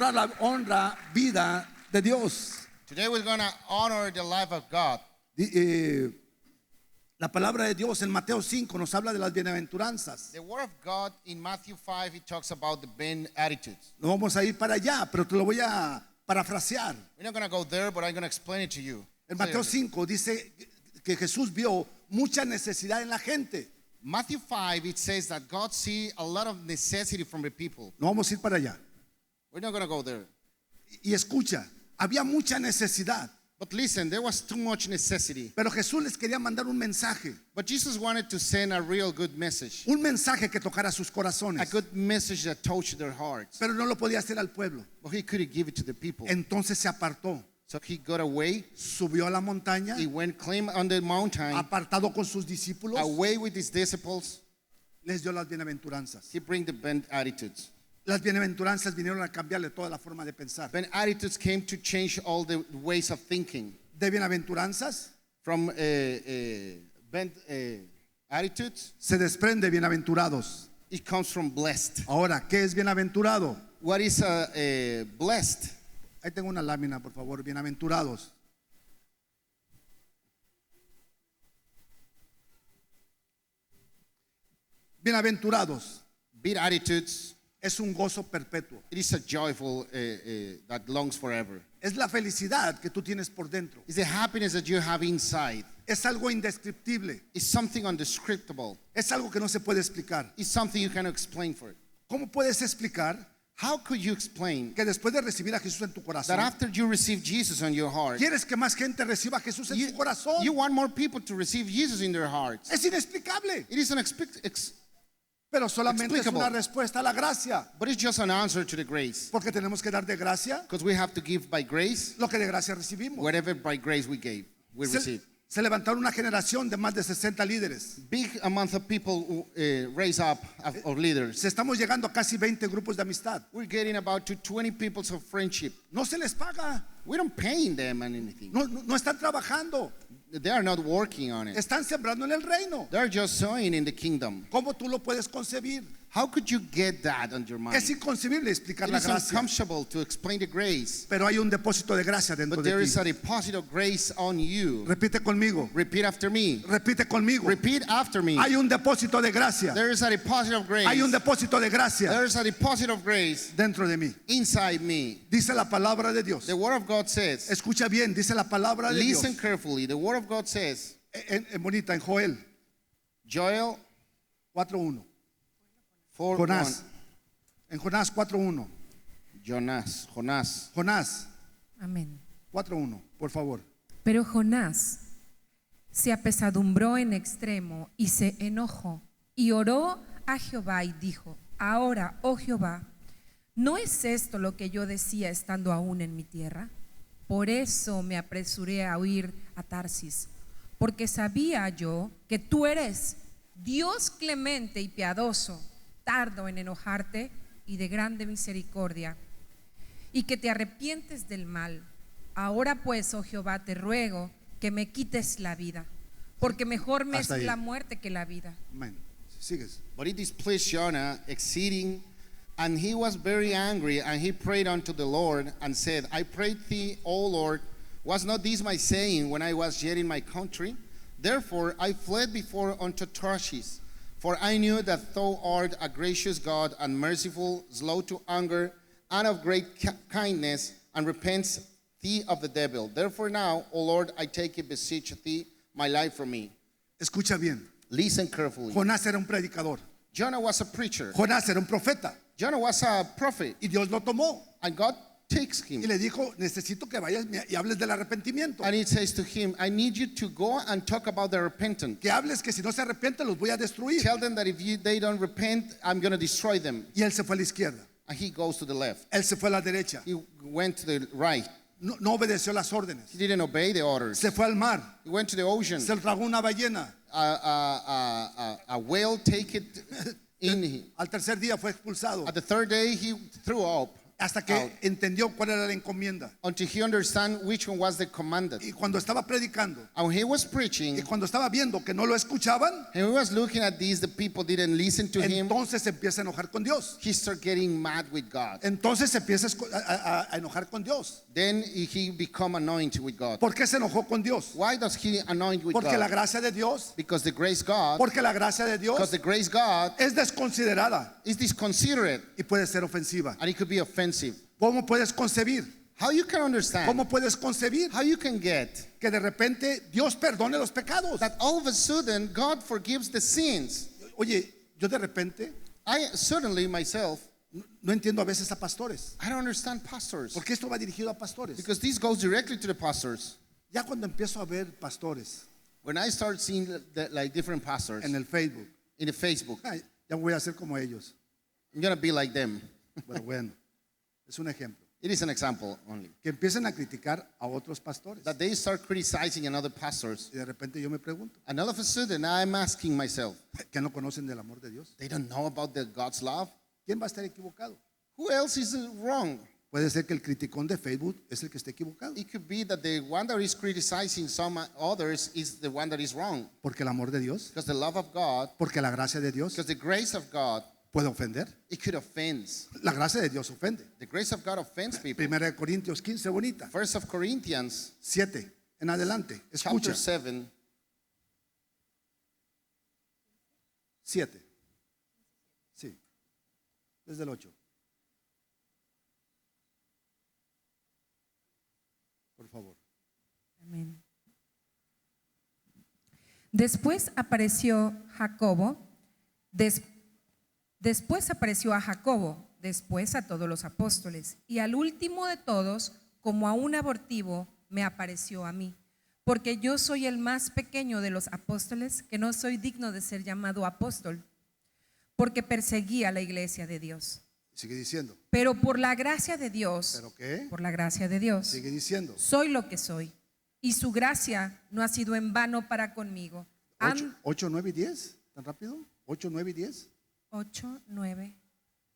para la honra, vida de Dios. Today we're going to honor the life of God. La palabra de Dios en Mateo 5 nos habla de las bienaventuranzas. The word of God in Matthew 5, it talks about the beatitudes. No vamos a ir para allá, pero te lo voy a parafrasear. We're not going to go there, but I'm going to explain it to you. En Mateo 5 dice que Jesús vio mucha necesidad en la gente. Matthew 5, it says that God see a lot of necessity from the people. No vamos a ir para allá. We're not going to go there. Y escucha, había mucha necesidad, But listen, there was too much necessity. pero Jesús les quería mandar un mensaje. But Jesus wanted to send a real good message. Un mensaje que tocara sus A corazones. good message that touched their hearts. Pero no lo podía hacer al pueblo. But he couldn't give it to the people. Entonces se apartó, So he got away. subió a la montaña, He went climb on the mountain, apartado con sus discípulos, away with his disciples. les dio las bienaventuranzas. He bring the beatitudes. Las bienaventuranzas vinieron a cambiarle toda la forma de pensar. Beatitudes came to change all the ways of thinking. De bienaventuranzas From attitudes, se desprende bienaventurados. it comes from blessed. Ahora, ¿qué es bienaventurado? What is blessed? Ahí tengo una lámina, por favor. Bienaventurados. Bienaventurados Beatitudes, es un gozo perpetuo. it is a joyful that longs forever. Es la felicidad que tú tienes por dentro. It's the happiness that you have inside. Es algo indescriptible. It's something undescriptible. Es algo que no se puede explicar. It's something you cannot explain for it. ¿Cómo puedes explicar How could you explain que después de recibir a Jesús en tu corazón, that after you receive Jesus on your heart, quieres que más gente reciba a Jesús en su corazón? you want more people to receive Jesus in their hearts? Es inexplicable, It is pero solamente es explicable. una respuesta a la gracia. but it's just an answer to the grace. Porque tenemos que dar de gracia Because we have to give by grace lo que de gracia recibimos. whatever by grace we receive. Se levantaron una generación de más de 60 líderes. Big amount of people who, raise up of leaders. Se estamos llegando a casi 20 grupos de amistad. We're getting about to 20 people of friendship. No se les paga. We don't pay them anything. No están trabajando. They are not working on it. Están sembrando en el reino. They're just sowing in the kingdom. ¿Cómo tú lo puedes concebir? How could you get that on your mind? Es inconcebible explicar It la is gracia. uncomfortable to explain the grace. Pero hay un depósito de gracia dentro But de there is ti. a deposit of grace on you. Repite conmigo. Repeat after me. Repite conmigo. Repeat after me. Hay un depósito de gracia. There is a deposit of grace. Hay un depósito de gracia There is a deposit of grace dentro de mí. inside me. Dice la palabra de Dios. The word of God says, Escucha bien, dice la palabra de Dios. listen carefully. The word of God says, En bonita, en Joel Joel 4:1. 4:1. Jonás. En Jonás 4:1. Jonás. Jonás Amén. 4:1, por favor. Pero Jonás se apesadumbró en extremo y se enojó y oró a Jehová y dijo: Ahora, oh Jehová, ¿no es esto lo que yo decía estando aún en mi tierra? Por eso me apresuré a huir a Tarsis, porque sabía yo que tú eres Dios clemente y piadoso, tardo en enojarte y de grande misericordia, y que te arrepientes del mal. Ahora pues, oh Jehová, te ruego que me quites la vida, porque mejor me es Hasta ahí. la muerte que la vida. Amén. Sigues. But it displeased Jonah exceeding, and he was very angry, and he prayed unto the Lord, and said, I pray thee, O Lord, was not this my saying when I was yet in my country? Therefore I fled before unto Tarshish, for I knew that thou art a gracious God and merciful, slow to anger, and of great kindness, and repents thee of the devil. Therefore now, O Lord, I take it, beseech thee, my life from me. Escucha bien. Listen carefully. Jonás era un predicador. Jonah was a preacher. Jonás era un profeta. Jonah was a prophet, Y Dios lo tomó. and God takes him. Y le dijo, necesito que vayas y hables del arrepentimiento. And it says to him, I need you to go and talk about the repentance. Que hables que si no se arrepienten los voy a destruir. Tell them that if they don't repent, I'm going to destroy them. Y él se fue a la izquierda. And he goes to the left. Él se fue a la derecha. He went to the right. No obedeció las órdenes. He didn't obey the orders. Se fue al mar. He went to the ocean. Se tragó una ballena. A whale take it in. Al tercer día fue expulsado. At the third day, he threw up. hasta que entendió cuál era la encomienda. until he understand which one was the commanded. Y cuando estaba predicando And when he was y preaching, cuando estaba viendo que no lo escuchaban, and he was looking at this, the people didn't listen to him. entonces se empieza a enojar con Dios. He started getting mad with God. Entonces se empieza a enojar con Dios. Then he become anointed with God. ¿Por qué se enojó con Dios? Why does he anoint with Porque la God? gracia de Dios, Because the grace God, porque la gracia de because Dios the grace God es desconsiderada is disconsiderate y puede ser ofensiva. and it could be offensive. ¿Cómo puedes concebir? How you can understand? ¿Cómo puedes concebir How you can get que de repente Dios perdone los pecados? that all of a sudden God forgives the sins? Oye, yo de repente I certainly myself, no entiendo a veces a pastores, I don't understand pastors porque esto va dirigido a pastores. because this goes directly to the pastors. Ya cuando empiezo a ver pastores When I start seeing like different pastors en el Facebook, in the Facebook, ay, ya voy a ser como ellos. I'm gonna be like them. Pero bueno, es un ejemplo. It is an example only. Que empiecen a criticar a otros pastores. That they start criticizing another pastors, Y de repente yo me pregunto, and all of a sudden I'm asking myself, ¿que no conocen del amor de Dios? they don't know about the God's love? ¿Quién va a estar equivocado? Who else is wrong? Puede ser que el criticón de Facebook es el que esté equivocado. It could be that the one that is criticizing some others is the one that is wrong. Porque el amor de Dios, Because the love of God, porque la gracia de Dios because the grace of God, puede ofender. it could offend. La gracia de Dios ofende. The grace of God offends people. Primera de Corintios 15, bonita. First of Corinthians, 7 en adelante. chapter Escucha. 7, 7. Sí. Desde el 8. Por favor. Amén. Después apareció Jacobo, después apareció a Jacobo, después a todos los apóstoles, y al último de todos, como a un abortivo, me apareció a mí, porque yo soy el más pequeño de los apóstoles, que no soy digno de ser llamado apóstol, porque perseguí a la iglesia de Dios. Sigue diciendo. Pero por la gracia de Dios, ¿Pero qué? por la gracia de Dios, Sigue diciendo. soy lo que soy, y su gracia no ha sido en vano para conmigo. 8, 9 y 10. ¿Tan rápido? 8, 9 y 10. 8, 9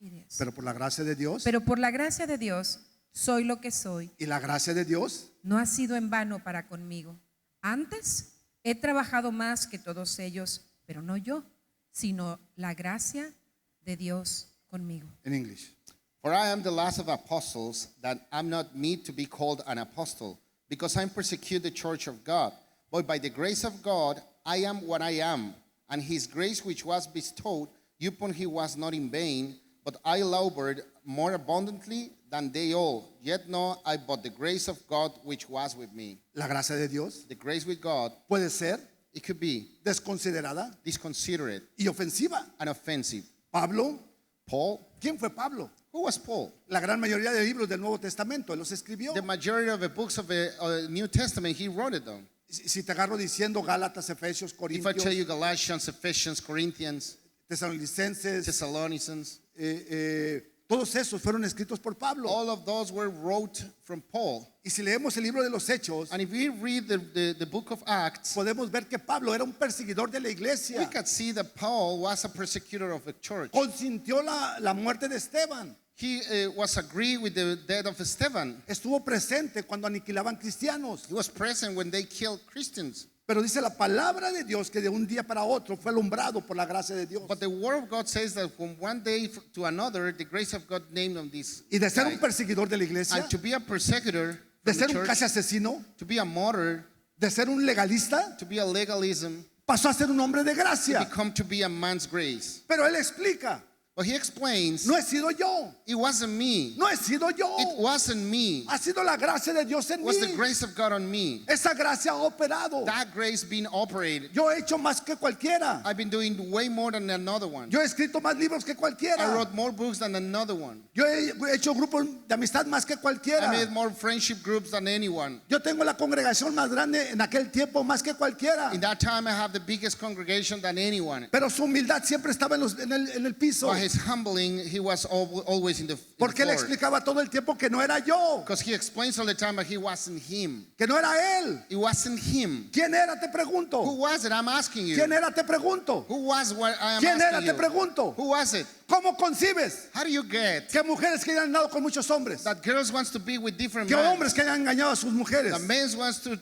y 10. Pero por la gracia de Dios. Pero por la gracia de Dios soy lo que soy. Y la gracia de Dios. No ha sido en vano para conmigo. Antes he trabajado más que todos ellos, pero no yo, sino la gracia de Dios conmigo. En English. For I am the last of apostles, that I'm not meet to be called an apostle, because I'm persecuted the church of God. But by the grace of God, I am what I am, and his grace which was bestowed upon him was not in vain, but I labored more abundantly than they all. Yet not I, but the grace of God which was with me. La gracia de Dios The grace with God, puede ser it could be desconsiderada disconsiderate y ofensiva. and offensive. Pablo, Paul, ¿quién fue Pablo? who was Paul? La gran mayoría de libros del Nuevo Testamento él los escribió. The majority of the books of the New Testament, he wrote it down. Si te agarro diciendo Gálatas, Efesios, If I tell you Corintios, Galatians, Ephesians, Corinthians, Tesalonicenses, Thessalonians, todos esos fueron escritos por Pablo. all of those were wrote from Paul. Y si leemos el libro de los Hechos, And if we read the book of Acts, podemos ver que Pablo era un perseguidor de la we iglesia. can see that Paul was a persecutor of the church. Consintió la muerte de Esteban. He was agree with the death of Stephen. Estuvo presente cuando aniquilaban cristianos. He was present when they killed Christians. Pero dice la palabra de Dios que de un día para otro fue alumbrado por la gracia de Dios. But the word of God says that from one day to another, the grace of God named on this Y de ser guy. un perseguidor de la iglesia, And to be a persecutor, de from ser the un church, casi asesino, to be a martyr, de ser un legalista, to be a legalism, pasó a ser un hombre de gracia. become to be a man's grace. Pero él explica, But he explains, no he sido yo, it wasn't me. no he sido yo. It wasn't me. Ha sido la gracia de Dios en It was the mí. grace of God on me. Esa gracia ha operado. That grace being operated. Yo he hecho más que cualquiera. I've been doing way more than another one. Yo he escrito más libros que I cualquiera. wrote more books than another one. Yo he hecho grupos de amistad más que I cualquiera. made more friendship groups than anyone. Yo tengo la congregación más grande en aquel tiempo más que cualquiera. In that time, I have the biggest congregation than anyone. Pero su humildad siempre estaba en el piso. But his humbling, he was always in the Porque él floor. explicaba todo el tiempo que no era yo, Because he explains all the time that he wasn't him. que no era él. It wasn't him. ¿Quién era? Te Who pregunto. was it? I'm asking you. ¿Quién era? Te pregunto. Who was what I am ¿Quién era? asking Te you? pregunto. Who was it? ¿Cómo concibes How do you get que mujeres que hayan andado con muchos hombres, that girls wants to be with different que men? hombres que hayan engañado a sus mujeres, The men wants to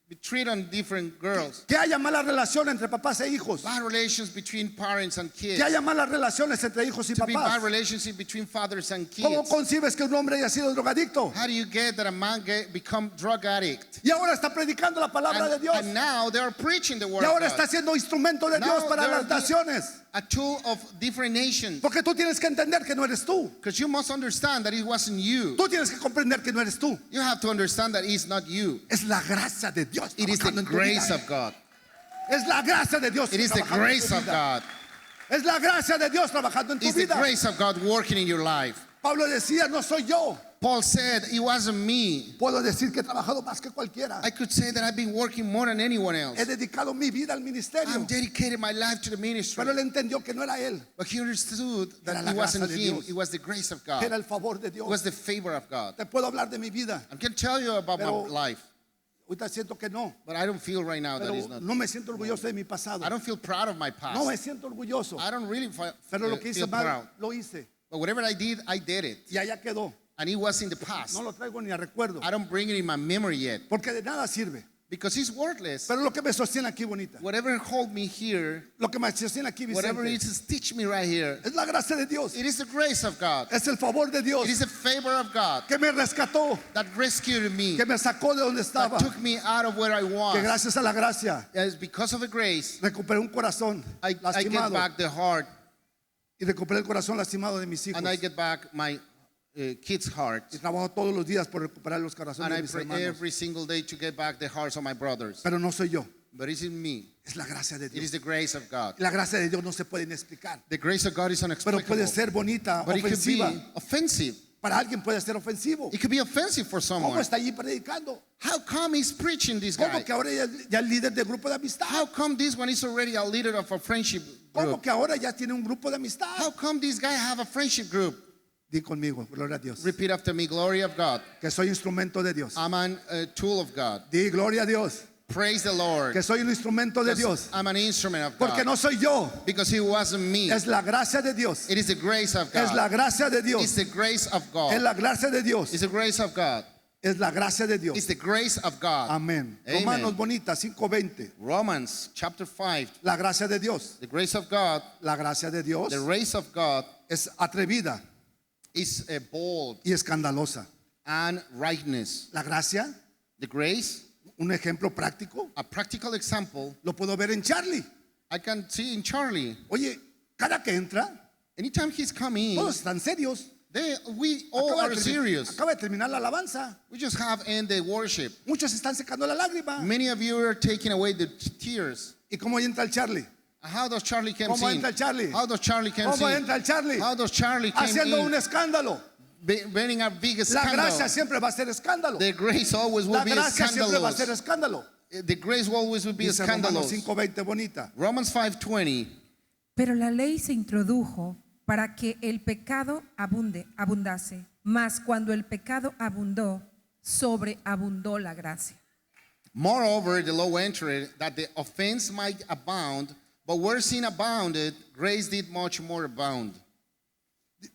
be treated on different girls. que haya mala relación entre papás e hijos, Bad relations between parents and kids. que haya malas relaciones entre hijos y To be bad papás? relationship between fathers and ¿Cómo kids. concibes que un hombre haya sido drogadicto How do you get that a man become drug addict? y ahora está predicando la palabra de Dios And now they are preaching the word y of ahora God. está siendo instrumento de Now Dios para they're las naciones? a tool of different nations. Porque tú tienes que entender que no eres tú. Because you must understand that it wasn't you. Tú tienes que comprender que no eres tú. You have to understand that it's not you. Es la gracia de Dios It is trabajando the en tu grace vida. of God. Es la gracia de Dios It is the trabajando en grace tu of vida. God. Es la gracia de Dios trabajando en tu It's the vida. grace of God working in your life. Pablo decía, no soy yo. Paul said, it wasn't me. Puedo decir que he trabajado más que cualquiera. I could say that I've been working more than anyone else. He dedicado mi vida al ministerio. I'm dedicated my life to the ministry. Pero él entendió que no era él. But he understood that Era la it wasn't gracia de him. Dios. It was the grace of God. Era el favor de It Dios. was the favor of God. Te puedo hablar de mi vida. I can tell you about Pero- my life, Ahorita siento que no. but I don't feel right now that Pero it's not. no me siento orgulloso de mi pasado. I don't feel proud of my No me past. siento orgulloso. I don't really Pero lo que feel hice mal, proud. lo hice. But whatever I did it. Y allá quedó. And it was in the past. No lo traigo ni a recuerdo. I don't bring it in my memory yet. Porque de nada sirve. Because it's worthless. Pero lo que me sostiene aquí, bonita. Whatever hold me here, Lo que me sostiene aquí, whatever it Vicente. is teach me right here, Es la gracia de Dios. it is the grace of God. Es el favor de Dios. It is the favor of God Que me rescató. that rescued me, Que me sacó de donde that estaba. took me out of where I Que was. gracias a la gracia It's because of the grace, recuperé un corazón I get lastimado. back the heart Y recuperé el corazón lastimado de mis hijos. and I get back my kids' heart. Y trabajo todos los días por recuperar los corazones And de I mis pray hermanos. every single day to get back the hearts of my brothers. Pero no soy yo. But it's in me. Es la gracia de It is Dios. the grace of God. La gracia de Dios no se puede ni explicar. The grace of God is Pero unexplicable. puede ser bonita, But it could be ofensiva. offensive. Para alguien puede ser ofensivo. It could be offensive for ¿Cómo someone. está allí predicando? How come he's preaching this ¿Cómo guy? que ahora ya es líder de grupo de amistad? How come this one is already a leader of a friendship ¿Cómo group? que ahora ya tiene un grupo de amistad? How come this guy have a friendship group? Di conmigo, gloria a Dios. Repeat after me, glory of God. Que soy instrumento de Dios. I'm a tool of God. Di gloria a Dios. Praise the Lord. Que soy un instrumento de Dios. I'm an instrument of Porque God. no soy yo. Because he wasn't me. Es la gracia de Dios. It is the grace of Es la God. gracia de It's Dios. the grace of Es God. la gracia de Dios. It's the grace of God. Es la gracia de It's Dios. the grace of God. Amén. Amen. Romanos bonita 5:20. Romans chapter 5. La gracia de Dios. The grace of God, La gracia de Dios the grace of God es atrevida is bold y escandalosa. and rightness. La gracia, The grace, un ejemplo práctico, a practical example, lo puedo ver en Charlie. I can see in Charlie. Oye, cada que entra, Anytime he's coming, todos están serios. we all are de serious. acaba de terminar la alabanza. We just have end the worship. Muchos están secando la lágrima. Many of you are taking away the tears. ¿Y cómo entra el Charlie? How does Charlie come ¿Cómo sing? entra el Charlie? How does Charlie come ¿Cómo sing? entra el Charlie? How does Charlie come Haciendo un in? escándalo. Bearing a big La gracia scandal. siempre va a ser escándalo. The grace always will La be gracia siempre va a ser scandalous. escándalo. The grace always will be Dice Romanos scandalous. 5:20 bonita. Romans 5:20. Pero la ley se introdujo para que el pecado abundase, mas cuando el pecado abundó, sobreabundó la gracia. Moreover, the law entered that the offense might abound, but where sin abounded, grace did much more abound.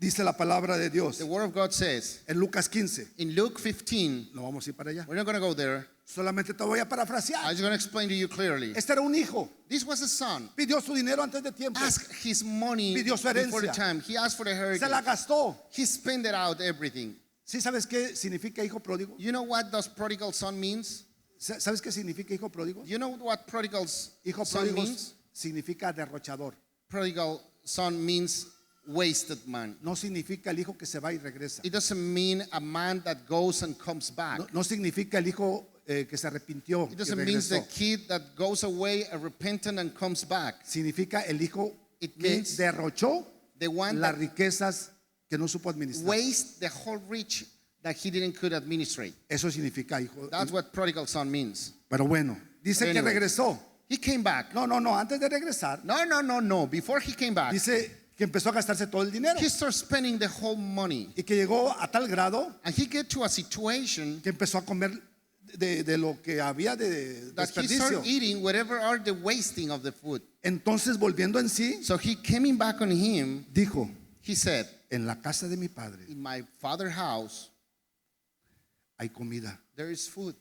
Dice la palabra de Dios The word of God says en Lucas 15. in Luke 15, No vamos a ir para allá. we're not going to go there. Solamente te voy a I'm parafrasear. just going to explain to you clearly. Este era un hijo. This was a son. Pidió su dinero antes de tiempo. Asked his money Pidió su before the herencia. time. He asked for the Se la heritage. gastó. He spent it out everything. ¿Sí sabes qué significa hijo pródigo? You know what does prodigal son means? ¿Sabes qué significa hijo pródigo? You know what prodigal Hijo son pródigo means? significa derrochador. Prodigal son means wasted man. No significa el hijo que se va y regresa. It doesn't mean a man that goes and comes back. No significa el hijo que se arrepintió It y doesn't mean the regresó. kid that goes away repentant and comes back. Significa el hijo It que means derrochó The one las that riquezas que no supo administrar. wastes the whole rich that he didn't could administrate. Eso significa hijo. That's what prodigal son means. Pero bueno, dice But que anyway. regresó. He came back. No, antes de regresar, No. Before he came back, dice que empezó a gastarse todo el dinero he started spending the whole money. y que llegó a tal grado And he get to a situation que empezó a comer de lo que había de that he desperdicio. started eating whatever are the wasting of the food. Entonces, volviendo en sí, So he coming back on him, dijo, he said, en la casa de mi padre in my father's house, hay comida there is food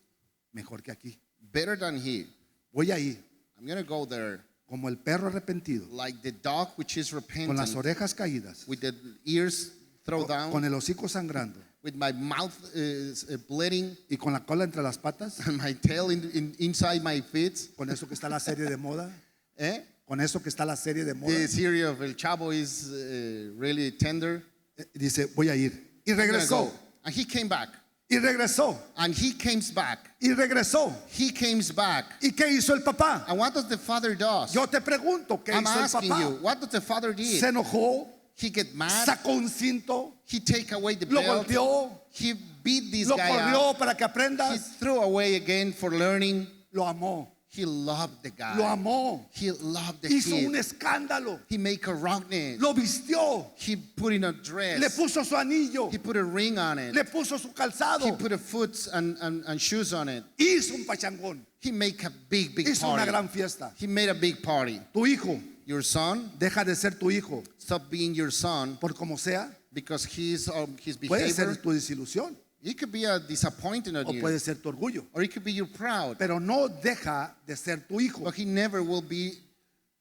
mejor que aquí. better than here. Voy a ir I'm going to go there como el perro arrepentido, like the dog which is con las repentant, orejas caídas, with the ears thrown down, con el hocico sangrando with my mouth bleeding y con la cola entre las patas, and my tail inside my feet. con eso que está la serie de moda, Eh? con eso que está la serie de moda. The series of El Chavo is really tender. Dice, voy a ir. Y I'm gonna regresó, go. And he came back. y regresó, And he comes back. y regresó. He comes back. ¿Y qué hizo el papá? And what does the father do? Yo te pregunto, ¿qué I'm hizo el asking you, papá? what does the father do? Se enojó, He get mad. sacó un cinto, He take away the lo belt. golpeó, He beat this lo guy corrió up. para que He aprendas. threw away again for learning. Lo amó, He loved the guy. lo amó. He loved the Hizo un kid. escándalo, He make a roughness. lo vistió, He put in a dress. le puso su anillo, He put a ring on it. le puso su He calzado, put a foot and shoes on it. hizo un pachangón, He make a big hizo una party. gran fiesta. He made a big party. Tu hijo Your son, deja de ser tu hijo stop being your son por como sea. because his Puede ser behavior. tu desilusión It could be a disappointing on o you, puede ser tu orgullo, or it could be your proud. pero no deja de ser tu hijo. But he never will be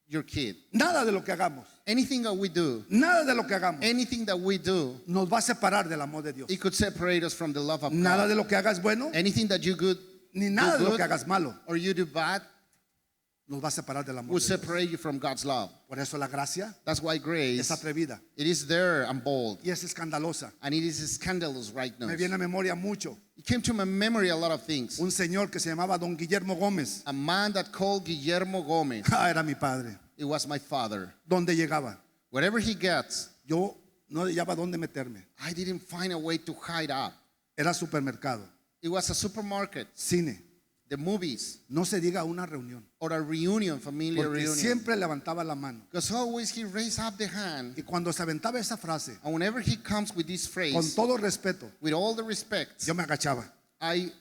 your kid. Nada de lo que hagamos, Anything that we do, nada de lo que hagamos anything that we do, nos va a separar del amor de Dios. it could separate us from the love of Nada God. de lo que hagas bueno, Anything that you good, ni nada de do lo que good hagas malo or you do bad, nos va a separar del amor will de Dios. separate you from God's love. Por eso la gracia That's why es grace, atrevida it is there and bold, y es escandalosa. and it is scandalous right now. Me viene a memoria mucho It came to my memory a lot of things. un señor que se llamaba Don Guillermo Gómez. A man that called Guillermo Gomez, Era mi padre. it was my father. ¿Dónde llegaba? Wherever he gets, Yo no hallaba dónde meterme. I didn't find a way to hide up. Era supermercado, It was a supermarket, cine, the movies, no se diga una reunión, or a reunion, familiar porque reunion. siempre levantaba la mano. Because always he raised up the hand, Y cuando se aventaba esa frase, and whenever he comes with this con phrase, todo respeto, with all the respect, yo me agachaba. I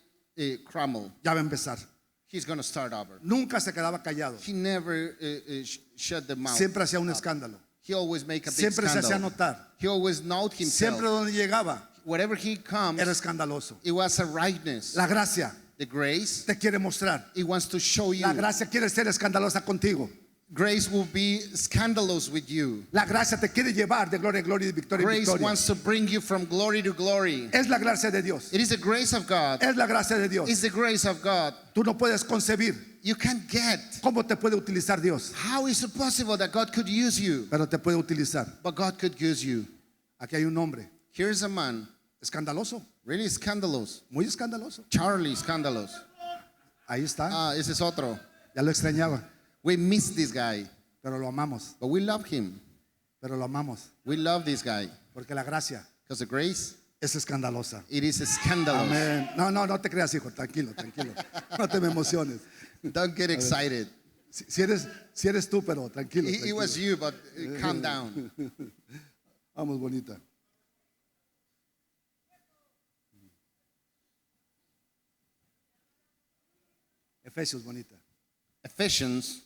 crumble. Ya va a empezar. He's going to start over. Nunca se quedaba callado. He never shut the mouth. Siempre hacía un escándalo. He always make a big Siempre se hacía scandal. notar. He always note himself. Siempre donde llegaba Wherever he comes, era escandaloso. it was a rightness. La gracia The grace, te quiere mostrar. it wants to show you. La gracia quiere ser escandalosa contigo. Grace will be scandalous with you. La gracia te quiere llevar de gloria en gloria y de victoria en Grace victoria. wants to bring you from glory to glory. Es la gracia de Dios. It is the grace of God. Es la gracia de Dios. It's the grace of God. Tú no puedes concebir You can't get. cómo te puede utilizar Dios, How is it possible that God could use you? pero te puede utilizar. But God could use you. Aquí hay un hombre Here's a man, escandaloso, really scandalous. muy escandaloso. Charlie scandalous. Ahí está. Ese es otro. Ya lo extrañaba, We miss this guy, pero lo amamos, but we love him. pero lo amamos, We love this guy. porque la gracia Because the grace, es escandalosa. it is scandalous. Amén. No te creas, hijo, tranquilo. No te me emociones. Don't get excited. Si eres tú, pero tranquilo. It was tranquilo. you, but calm down. Vamos, bonita. Efesios, bonita. Ephesians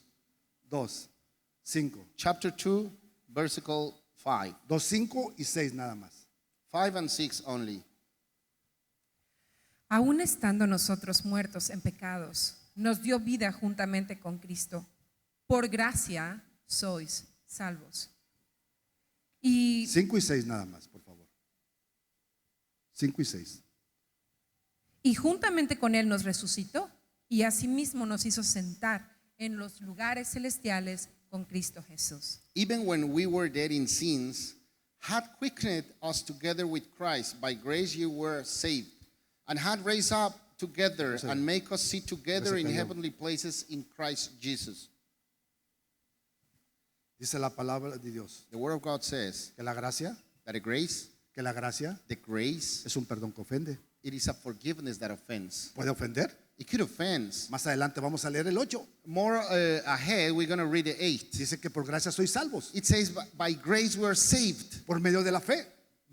2:5. chapter 2, versicle 5. 2:5 y 6 nada más. 5 and 6 only. Aún estando nosotros muertos en pecados, nos dio vida juntamente con Cristo. Por gracia sois salvos. Y 5 y 6 nada más, por favor. 5 y 6. juntamente con Él nos resucitó y asimismo nos hizo sentar en los lugares celestiales con Cristo Jesús. Even when we were dead in sins, had quickened us together with Christ. By grace you were saved, and had raised up together and make us sit together in heavenly places in Christ Jesus. Dice la palabra de Dios The word of God says que la gracia that the grace, que la gracia The grace, es un perdón que ofende. it is a forgiveness that offends. ¿Puede ofender? It could offend. Más adelante vamos a leer el 8. More ahead, we're going to read the 8. Dice que por gracia sois salvos, It says, by grace we are saved por medio de la fe.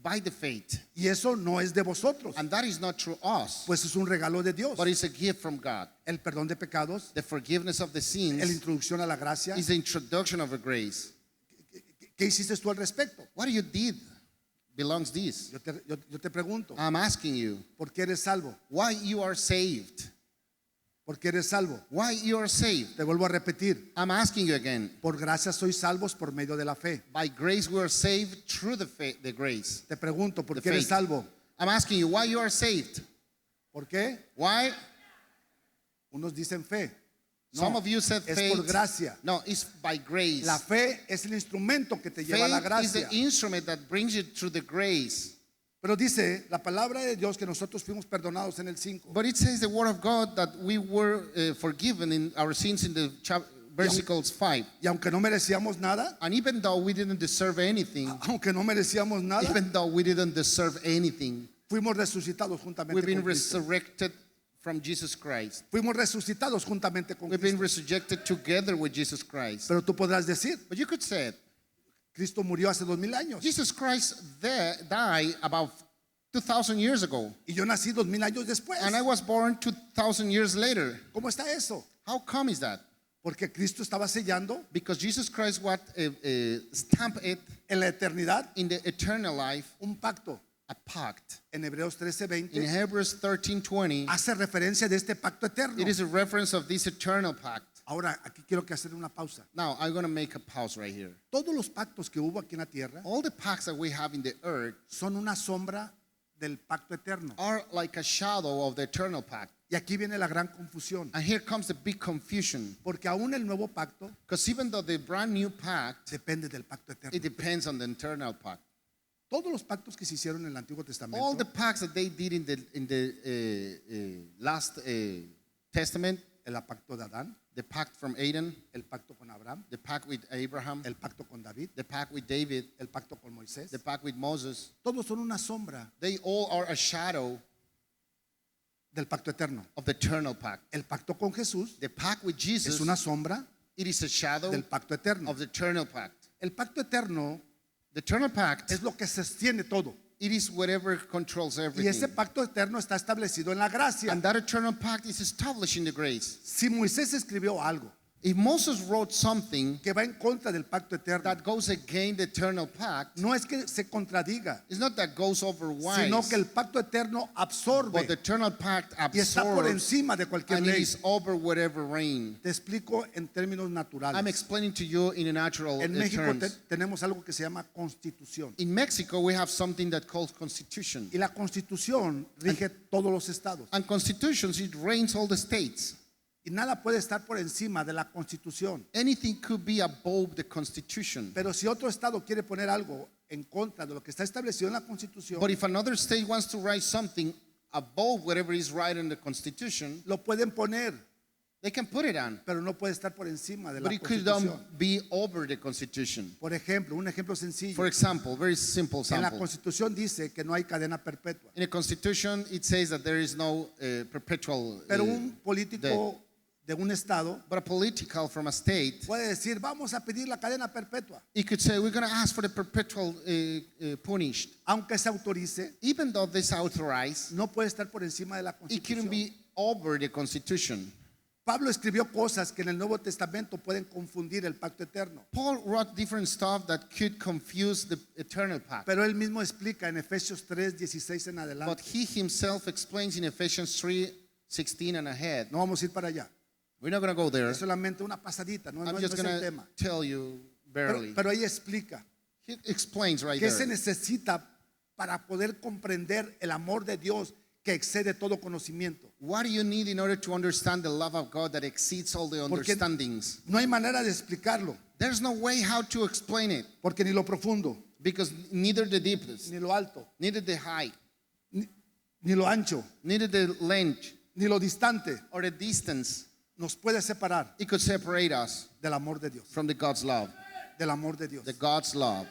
by the faith. Y eso no es de vosotros, And that is not through us, pues es un regalo de Dios. but it's a gift from God. El perdón de pecados, The forgiveness of the la sins introducción a la gracia. is the introduction of a grace. ¿Qué hiciste tú al respecto? What you did belongs this. Yo te pregunto, I'm asking you, ¿por qué eres salvo? why you are saved? ¿Por qué eres salvo? Why you are saved? Te vuelvo a repetir, I'm asking you again. por gracia sois salvos por medio de la fe. By grace we are saved through the faith, the grace. Te pregunto, ¿por The qué eres faith. salvo? I'm asking you, why you are saved? ¿Por qué? Why? Unos dicen fe. Some No, of you said es faith. por gracia. No, it's by grace. La fe es el instrumento que te lleva a la Faith is gracia. the instrument that brings you through the grace. Pero dice la palabra de Dios que nosotros fuimos perdonados en el 5. But it says the word of God that we were forgiven in our sins in the versicles 5. Y aunque no merecíamos nada, And even though we didn't deserve anything, aunque no merecíamos nada, even though we didn't deserve anything, fuimos resucitados juntamente we've been con Cristo. resurrected from Jesus Christ. Fuimos resucitados juntamente con We've been Cristo. resurrected together with Jesus Christ. Pero tú podrás decir, But you could say, Cristo murió hace 2000 años Jesus Christ died about 2,000 years ago, y yo nací 2000 años después. and I was born 2,000 years later. ¿Cómo está eso? How come is that? Porque Cristo estaba sellando Because Jesus Christ stamped it en la eternidad in the eternal life, un pacto. a pact. En Hebreos In 13:20 Hebrews 13:20, hace referencia de este pacto eterno. it is a reference of this eternal pact. Ahora, aquí quiero que hacer una pausa. Now, I'm going to make a pause right here. Todos los pactos que hubo aquí en la tierra All the pacts that we have in the earth son una sombra del pacto eterno. are like a shadow of the eternal pact. Y aquí viene la gran confusión. And here comes the big confusion. Porque aún el nuevo pacto Because even though the brand new pact, depende del pacto eterno. it depends on the eternal pact. Todos los pactos que se hicieron en el Antiguo All Testamento, the pacts that they did in the last Testament, el pacto de Adán, the pact from Adam, el pacto con Abraham, the pact with Abraham, el pacto con David, the pact with David, el pacto con Moisés, the pact with Moses, todos son una sombra they all are a shadow del pacto eterno. of the eternal pact. El pacto con Jesús The pact with es Jesus, una sombra it is a shadow del pacto eterno. of the eternal pact. El pacto eterno The eternal pact, es lo que sostiene todo. it is whatever controls Y ese everything. pacto eterno está establecido en la gracia. And that eternal pact is established in the grace. Si Moisés escribió algo If Moses wrote something que va en contra del pacto eterno, that goes against the eternal pact, no es que se contradiga, it's not that goes over sino wise, que el pacto eterno absorbe but the eternal pact y está por absorbs encima de cualquier and it ley. is over whatever reign. Te explico en términos I'm naturales. explaining to you in a natural En México terms. tenemos algo que se llama constitución. In Mexico, we have something that calls constitution. Y la constitución rige todos los estados. And constitutions, it reigns all the states. Y nada puede estar por encima de la constitución. Anything could be above the constitution. Pero si otro estado quiere poner algo en contra de lo que está establecido en la constitución, But if another state wants to write something above whatever is right in the constitution, lo pueden poner, they can put it on. pero no puede estar por encima de la But it could constitución. be over the constitution. Por ejemplo, un ejemplo sencillo. For example, very simple En la example. constitución dice que no hay cadena perpetua. In the constitution, it says that there is no perpetual. Pero un político de un estado But a political from a state, puede decir, vamos a pedir la cadena perpetua. it could say we're going to ask for the perpetual punished. Aunque se autorice, Even though this authorized, no puede estar por encima de la it couldn't constitución. be over the constitution. Pablo escribió cosas que en el Nuevo Testamento pueden confundir el pacto eterno. Paul wrote different stuff that could confuse the eternal pact. Pero él mismo explica en Efesios 3:16 en But adelante. he himself explains in Ephesians 3:16 and ahead. No vamos a ir para allá. We're not going to go there. Es solamente una pasadita, no, I'm no just es going el to tema. tell you Pero, barely. pero ahí explica He explains right qué se there. necesita para poder comprender el amor de Dios que excede todo conocimiento. What do you need in order to understand the love of God that exceeds all the Porque understandings? no hay manera de explicarlo, There's no way how to explain it porque ni lo profundo, because neither the deepness, ni lo alto, neither the height, ni lo ancho, neither the length ni lo distante or the distance, nos puede separar it could separate us del amor de Dios, from the God's love. del amor de Dios. The God's love.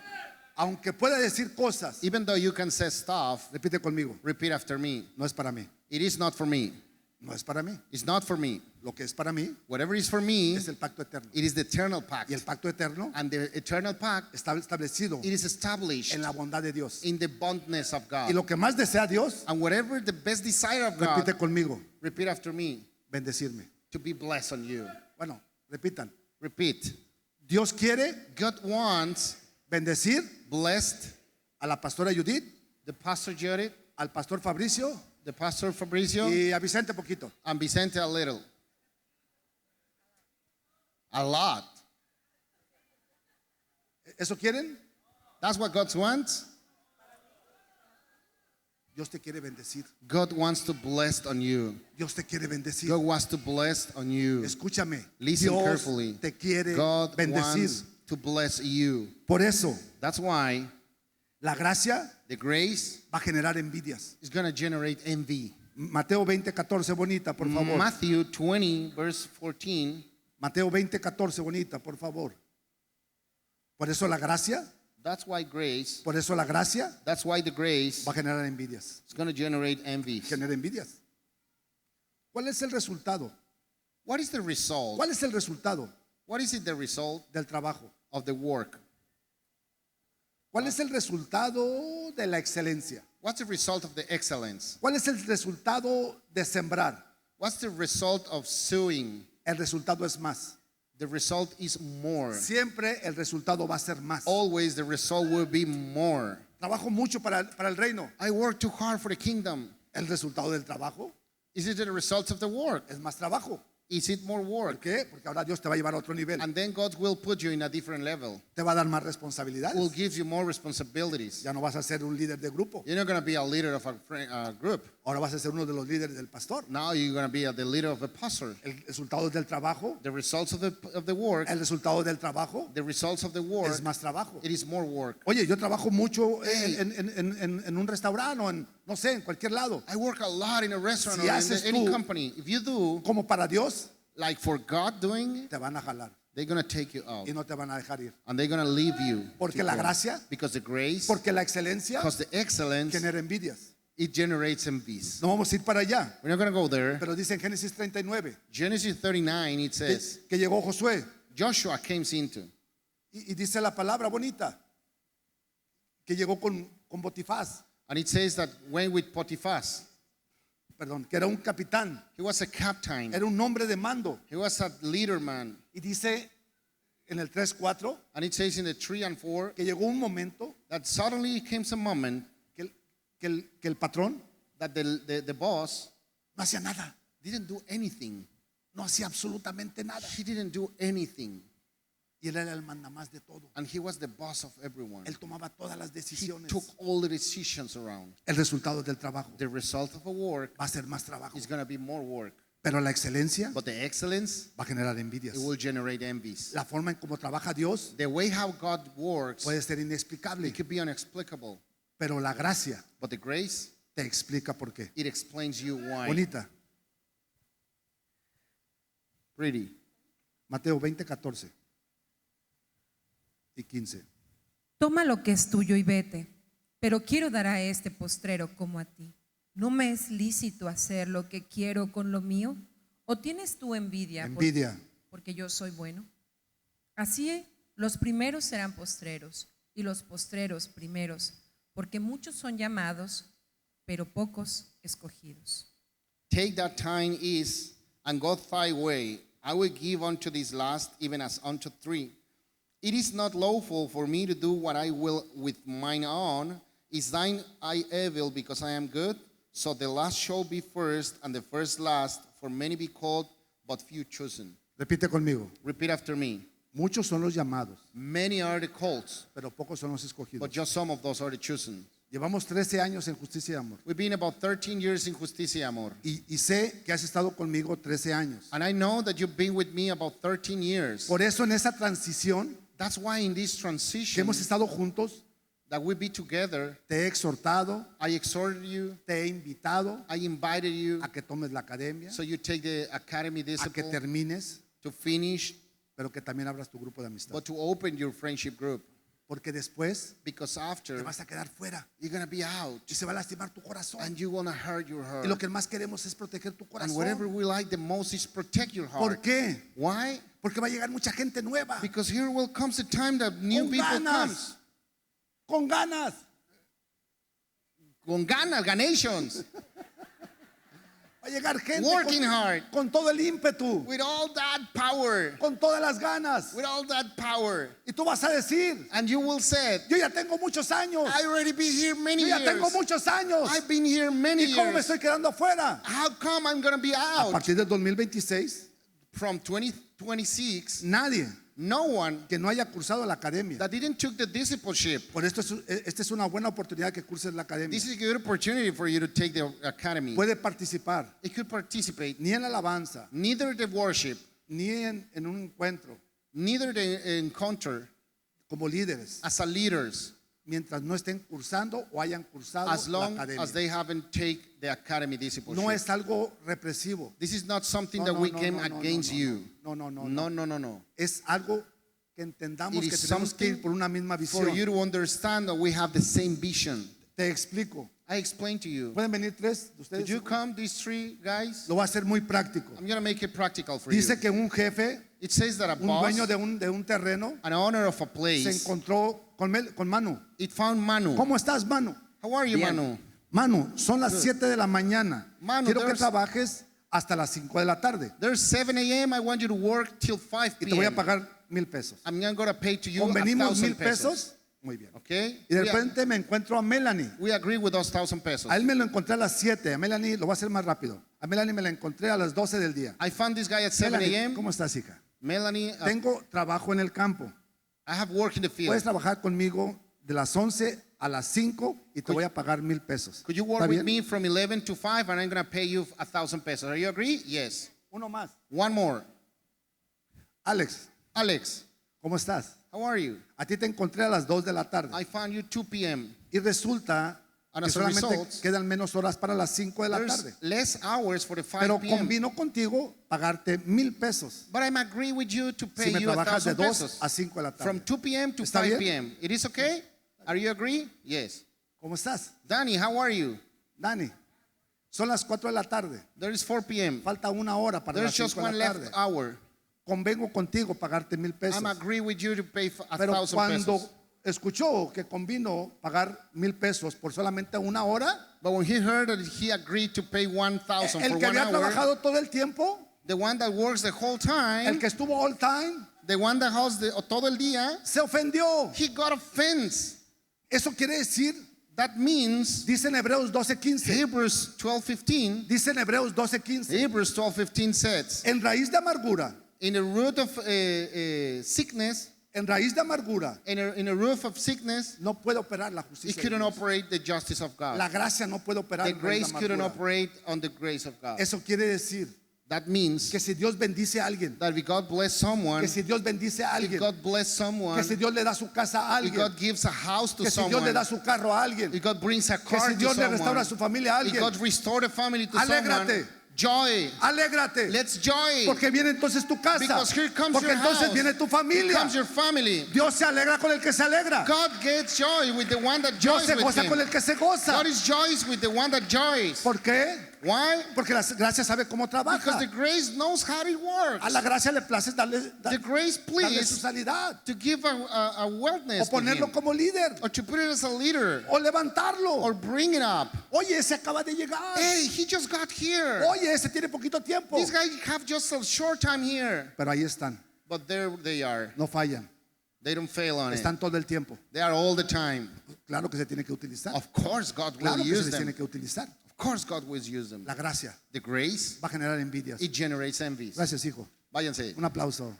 Aunque pueda decir cosas, even though you can say stuff, repite conmigo, repeat after me. no es para mí, It is not for me. no es para mí. It's not for me. Lo que es para mí Whatever is for me, es el pacto eterno. it is the eternal pact. Y el pacto eterno And the eternal pact, está establecido it is established en la bondad de Dios. in the bondness of Y God. lo que más desea Dios, And whatever the best desire of repite God, conmigo, repeat after me, bendecirme. to be blessed on you. Bueno, repitan. Repeat. Dios quiere God wants bendecir blessed a la pastora Judith, the pastor Judith, al pastor Fabricio the pastor Fabricio, y a Vicente poquito. and Vicente a little. A lot. ¿Eso quieren? That's what God wants. Dios te quiere bendecir. God wants to bless on you. Dios te quiere bendecir. God wants to bless on you. Escúchame. Listen Dios carefully. te quiere God bendecir. wants to bless you. Por eso, That's why la gracia the grace va a generar envidias. is going to generate envy. Mateo 20:14, bonita, por favor. Matthew 20, verse 14. Mateo 20:14, bonita, por favor. Por eso la gracia, That's why grace, por eso la gracia that's why the grace va a generar envidias. is going to generate envy. Genera envidias. ¿Cuál es el resultado? What is the result? ¿Cuál es el resultado What is it the result del trabajo? of the work? ¿Cuál es el resultado de la excelencia? What's the result of the excellence? ¿Cuál es el resultado de sembrar? What's the result of sowing? El resultado es más. The result is more. Siempre el resultado va a ser más. Always the result will be more. Trabajo mucho para el reino. I work too hard for the kingdom. El resultado del trabajo Is it the result of the work? es más trabajo. Is it more ¿Por work? qué? Porque ahora Dios te va a llevar a otro nivel. And then God will put you in a different level. Te va a dar más Will responsabilidades. give you more responsibilities. Ya no vas a ser un líder de grupo. You're not going to be a leader of a group. Ahora vas a ser uno de los líderes del pastor. Now you're going to be the leader of a pastor. El resultado del trabajo, The results of the work, el resultado del trabajo the results of the work, es más trabajo. it is more work. Oye, yo trabajo mucho Hey. en un restaurante o en, no sé, en cualquier lado. I work a lot in a restaurant Si or haces in any tú- company. If you do, Como para Dios, like for God doing it, te van a jalar they're going to take you out. y no te van a dejar ir. And they're going to leave you. Porque to la go. gracia, Because the grace, porque la excelencia because the excellence, genera envidias. it generates envies. No vamos a ir para allá, We're not going to go there. pero dice en Génesis 39 Genesis 39, it que, says, que llegó Josué Joshua came into. y dice la palabra bonita que llegó con Botifaz, And it says that went with Potiphar's. perdón, que era un capitán, He was a captain. era un hombre de mando. He was a leader man. Y dice en el 3:4 And it says in the 3 and 4 que llegó un momento that suddenly came some moment que el patrón that the boss no hacía nada, didn't do anything. no hacía absolutamente nada. He didn't do anything. Y él era el mandamás de todo. And he was the boss of everyone. Él tomaba todas las He decisiones. took all the decisions around. El resultado del trabajo The result of a work va a ser más trabajo. is going to be more work. Pero la excelencia But the excellence, va a generar envidias. it will generate envies. La forma en cómo trabaja Dios The way how God works, puede ser inexplicable, it could be unexplicable. pero la gracia But the grace, te explica por qué. it explains you why. Bonita, Pretty. Mateo 20:14 y 15. Toma lo que es tuyo y vete, pero quiero dar a este postrero como a ti. ¿No me es lícito hacer lo que quiero con lo mío? ¿O tienes tú envidia Envidia. porque yo soy bueno? Así los primeros serán postreros y los postreros primeros, porque muchos son llamados, pero pocos escogidos. Take that time is and go thy way. I will give unto this last, even as unto three. It is not lawful for me to do what I will with mine own. Is thine eye evil because I am good? So the last shall be first, and the first last. For many be called, but few chosen. Repite conmigo. Repeat after me. Muchos son los llamados, Many are the called, pero pocos son los escogidos. but just some of those are the chosen. Llevamos 13 años en justicia y amor. We've been about 13 years in Justicia y Amor. Y sé que has estado conmigo 13 años. And I know that you've been with me about 13 years. Por eso en esa transición That's why in this que transition hemos estado juntos, that we be together, te he exhortado, I exhorted you, te he invitado I invited you, a que tomes la academia, so you take the academy a que discipline termines, to finish, pero que también abras tu grupo de amistad. but to open your friendship group. Porque después because te after vas a quedar fuera you're going to be out y se va a lastimar tu corazón. and you're going to hurt your Y lo heart. que más queremos es proteger tu And whatever corazón. we like the most is protect your ¿Por heart. qué? Why? Porque va a llegar mucha gente nueva. Because here will comes a time that new Con people ganas. comes. Con ganas. Con ganas, ganations. Va a llegar gente Working hard. con todo el ímpetu, With all that power. con todas las ganas. With all that power. Y tú vas a decir, And you will say, yo ya tengo muchos años. I already been here many Yo ya tengo years. muchos años. I've been here many ¿Y cómo me years. estoy quedando afuera? How come I'm going to be A out? partir del 2026, From 2026, nadie no one que no haya cursado la academia. that didn't took the discipleship. Por esto esta es una buena oportunidad que curses la academia. This is a good opportunity for you to take the academy. Puede participar It could participate ni en la alabanza, neither the worship, ni en un encuentro neither the encounter como líderes, as a leaders, mientras no estén cursando o hayan cursado as la long academia. as they haven't take the academy discipleship. No es algo represivo. This is not something No, that no, we no, came no, no, against no, you. No, no, no, No, no, no, no. Es algo que entendamos It que is tenemos que ir something por una misma For you visión. to understand that we have the same vision. Te explico. I explained to you. ¿Pueden venir tres de Could ustedes? you come, these three guys? Lo voy a hacer muy práctico. I'm going to make it practical for you. Dice que un jefe, It says that a un boss, dueño de un terreno, an owner of a se place, encontró con Manu. it found Manu. ¿Cómo estás, Manu? How are you, Bien. Manu? Manu, son las 7 de la mañana. Manu, Quiero que there's- trabajes hasta las 5 de la tarde There's 7 a.m. I want you to work till 5 y te voy a p.m. pagar 1,000 pesos. I'm going to pay to you Convenimos 1,000 1,000 pesos. Muy bien. Okay? Y de repente me encuentro a Melanie. We agree with those 1,000 pesos. A él me lo encontré a las 7. A Melanie lo voy a hacer más rápido. A Melanie me la encontré a las 12 del día. I found this guy at 7 Melanie, a.m. ¿cómo estás, hija? Melanie, Tengo trabajo en el campo. I have work in the Puedes field. trabajar conmigo de las 11 a las 5 y te voy a pagar 1,000 pesos. Could you work ¿Está with bien? me from 11 to 5 and I'm going to pay you 1,000 pesos? Are you agree? Yes. Uno más. One more. Alex, Alex, ¿cómo estás? how are you? A ti te encontré a las 2 de la tarde. I found you 2 p.m. Y resulta And que as a solamente result, quedan menos horas para las 5 de la There's tarde. less hours for the 5 Pero p.m. combino contigo pagarte 1,000 pesos But I'm agree with you to pay si me you trabajas de 1,000 2 pesos a 5 de la from tarde. 2 p.m. to ¿Está 5 bien? p.m. It is okay? Are you agree? Yes. ¿Cómo estás? Danny, how are you? Dani, son las 4 de la tarde. There is 4 p.m. Falta una hora para There's las just 5 de one la left tarde. hour. Convengo contigo pagarte 1,000 pesos. I'm agree with you to pay Pero 1,000 cuando pesos. escuchó que convino pagar 1,000 pesos por solamente una hora, But when he heard that he agreed to pay 1,000 el for que 1 había hour, trabajado todo el tiempo, the one that works the whole time, el que estuvo all time, the one that has todo el día, se ofendió. he got offense. Eso quiere decir, That means dice en Hebreos 12:15, Hebrews 12:15. dice en Hebreos 12:15, Hebrews 12:15 says, en raíz de amargura, in the root of sickness, en raíz de amargura, in a root of sickness, no puede operar la it justicia de couldn't Dios. operate the justice of God. La gracia no puede operar The en raíz grace de couldn't amargura. operate on the grace of God. Eso quiere decir That means que si Dios bendice a alguien, that if God bless someone, que si Dios bendice a if alguien, God bless someone, que si Dios le da su casa a if alguien, God gives a house to que si Dios le someone, da su carro a alguien, if God brings a que car si to Dios le someone, restaura su familia a if alguien, God restore the family to Alégrate. someone, joy. alégrate, Let's joy. porque viene entonces tu casa, Because here comes porque your entonces house. viene tu Here familia. comes your family. Dios se alegra con el que se alegra, God gets joy with the one that Dios joys se with goza him. con el que se goza. God is joys with the one that joys. ¿Por qué? Why? Porque la gracia sabe cómo Because trabaja. the grace knows how it works. A la gracia le place darle The grace darle su please sanidad, to give a wellness o to ponerlo him, como líder, or to put it as a leader, o levantarlo. or bring it up. Oye, ese acaba de llegar. Hey, he just got here. Oye, ese tiene poquito tiempo. These guys have just a short time here. Pero ahí están, But there they are. no fallan, They don't fail on it. están todo el tiempo. They are all the time. Claro que se tiene que utilizar. Of course God Claro will que se use les tiene them. que utilizar. Of course God will use them. La gracia The grace, va a generar envidias. it generates envies. Gracias, hijo. Váyanse. Un aplauso.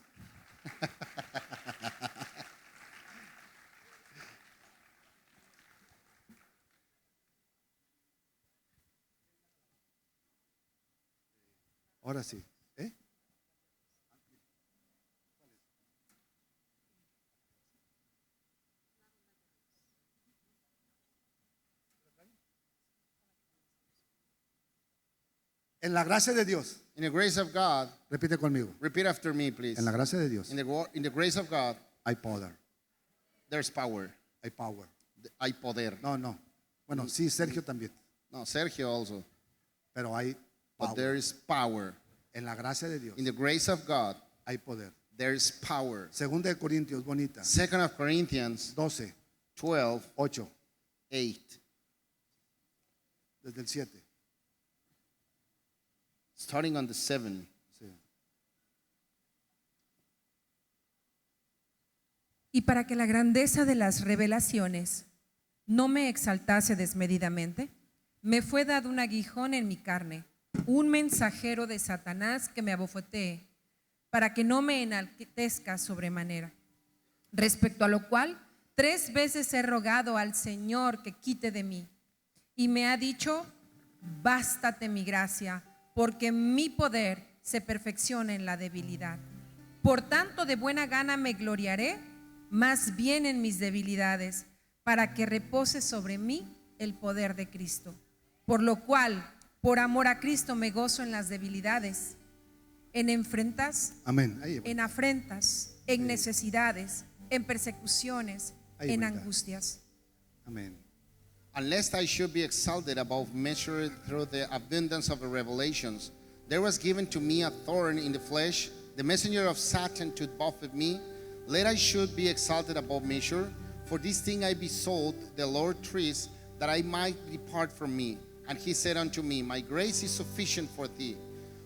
Ahora sí. ¿Eh? En la gracia de Dios, In the grace of God, repite conmigo. repeat after me, please. En la gracia de Dios In the grace of God, hay poder. there's power. hay power. Hay poder. No. Bueno, sí, Sergio también. No, Sergio also. Pero hay But power. there is power. En la gracia de Dios In the grace of God, hay poder. there is power. Segunda de Corintios, bonita. 2 of Corinthians 12, 12, 8, 8. desde el 7. Starting on the 7. Sí. Y para que la grandeza de las revelaciones no me exaltase desmedidamente, me fue dado un aguijón en mi carne, un mensajero de Satanás que me abofetee, para que no me enaltezca sobremanera. Respecto a lo cual, 3 veces he rogado al Señor que quite de mí, y me ha dicho: bástate mi gracia, porque mi poder se perfecciona en la debilidad. Por tanto, de buena gana me gloriaré más bien en mis debilidades, para que repose sobre mí el poder de Cristo. Por lo cual, por amor a Cristo, me gozo en las debilidades, en Amén. Ahí, en afrentas, en necesidades, en persecuciones, Ahí en vuelta. angustias. amén. Unless I should be exalted above measure through the abundance of the revelations, there was given to me a thorn in the flesh, the messenger of Satan to buffet me. Let I should be exalted above measure. For this thing I besought the Lord thrice, that I might depart from me. And he said unto me, My grace is sufficient for thee,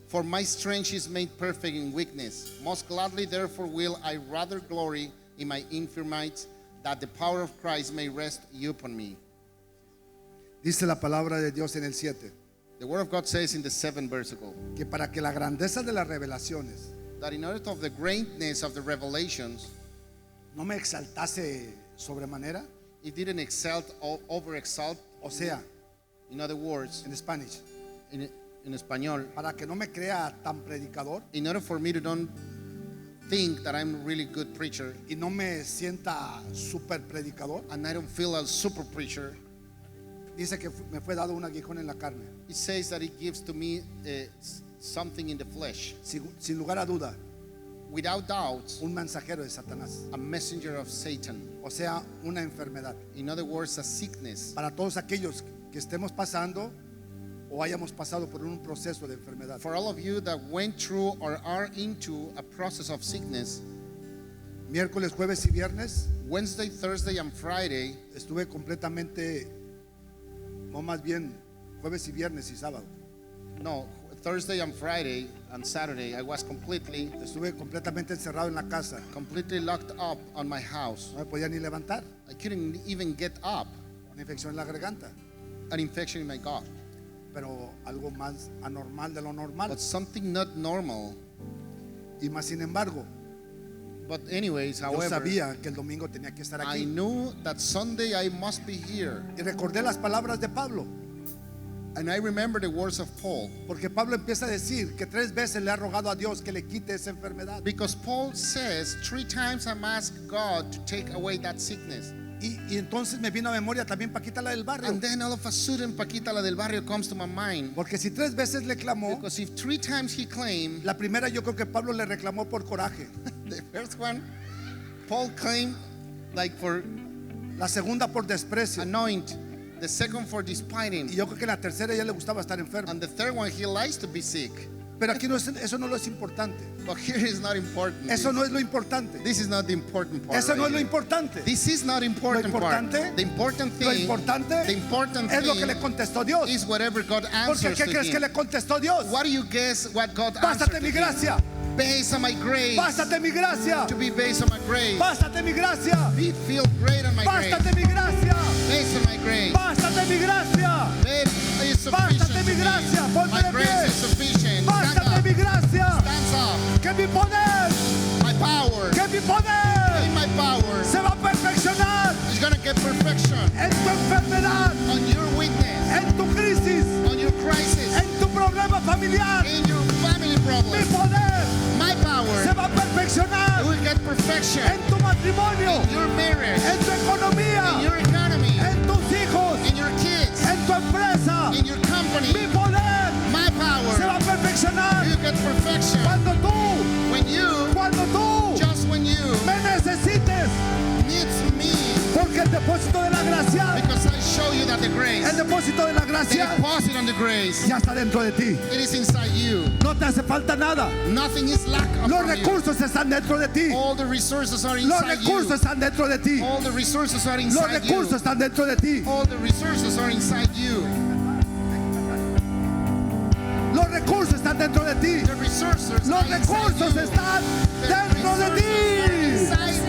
for my strength is made perfect in weakness. Most gladly therefore will I rather glory in my infirmities, that the power of Christ may rest upon me. Dice la palabra de Dios en el 7, The word of God says in the 7th versicle, que para que la grandeza de las revelaciones that in order of the greatness of the revelations, no me exaltase sobremanera, it didn't exalt or over exalt. o sea, In other words, en Spanish, in español, para que no me crea tan predicador in order for me to don't think that I'm a really good preacher y no me sienta super predicador, and I don't feel a super preacher, dice que me fue dado un aguijón en la carne. it says that it gives to me something in the flesh. Sin lugar a duda, Without doubt, un mensajero de Satanás, a messenger of Satan. o sea, una enfermedad. In other words, a sickness. Para todos aquellos que estemos pasando o hayamos pasado por un proceso de enfermedad. For all of you that went through or are into a process of sickness, Miércoles, jueves y viernes Wednesday, Thursday, and Friday, estuve completamente, no, más bien jueves y viernes y sábado, no, Thursday and Friday and Saturday, I was completely encerrado en la casa. locked up on my house. No me podía ni levantar, I couldn't even get up. una infección en la garganta, An infection in my gut. pero algo más anormal de lo normal. But something not normal. Y más sin embargo, But anyways, yo however, sabía que el domingo tenía que estar I aquí. knew that Sunday I must be here. Y recordé las palabras de Pablo, And I remember the words of Paul. porque Pablo empieza a decir que 3 veces le ha rogado a Dios que le quite esa enfermedad. Because Paul says 3 times I'm asked God to take away that sickness. Y entonces me vino a memoria también Paquita, la del barrio. And then all of a sudden, Paquita la del barrio comes to my mind. Porque si 3 veces le clamó, Because if 3 times he claimed, la primera yo creo que Pablo le reclamó por coraje. the first one, Paul claimed like for La segunda por desprecio. anoint, the second for Y despiting, yo creo que en la tercera ya le gustaba estar enfermo. and the third one he likes to be sick. Pero aquí no es, eso no es importante. But here is not important. Eso no es lo importante. This is not the important part. Eso no right es lo here. importante. This is not important Lo part. importante- The important Lo thing, importante the important es lo que thing le contestó Dios. is whatever God Porque answers ¿qué to crees que him. le contestó Dios? What do you guess what God Bástate answered to mi him? gracia. Based on my grace. Bástate mi gracia. To be based on my grace. Bástate mi gracia. Be feel great on my grace. Bástate mi gracia. Based on my grace. Bástate mi gracia. It is Bástate sufficient mi to gracia. me. Ponte My de grace pie. is sufficient. Stand Bástate mi up. gracia. Stands up. Que mi poder, My power. que mi poder In my power se va a perfeccionar is going to get perfection en tu enfermedad, on your weakness, en tu crisis, on your crisis, en tu problema familiar. in your family Mi problem. poder My se power va a perfeccionar will get perfection en tu matrimonio, in your marriage, en tu in economía, your economy, en tus hijos, in your kids, en tu empresa. in your company. Mi poder My se va a power perfeccionar will get perfection cuando when you, tú just when you me necesites. needs me el depósito de la gracia, Because I show you that the grace, el depósito de la the gracia deposit on the grace, ya está dentro de ti. it is inside you. No te hace falta nada. Nothing is lack of Los from you. recursos están dentro de ti. All the resources are Los inside recursos you. están dentro de ti. All the resources are Los inside you. recursos están dentro de ti. All the resources are inside you. Los recursos están dentro de ti. The resources Los are inside recursos you. están The dentro de resources are ti. inside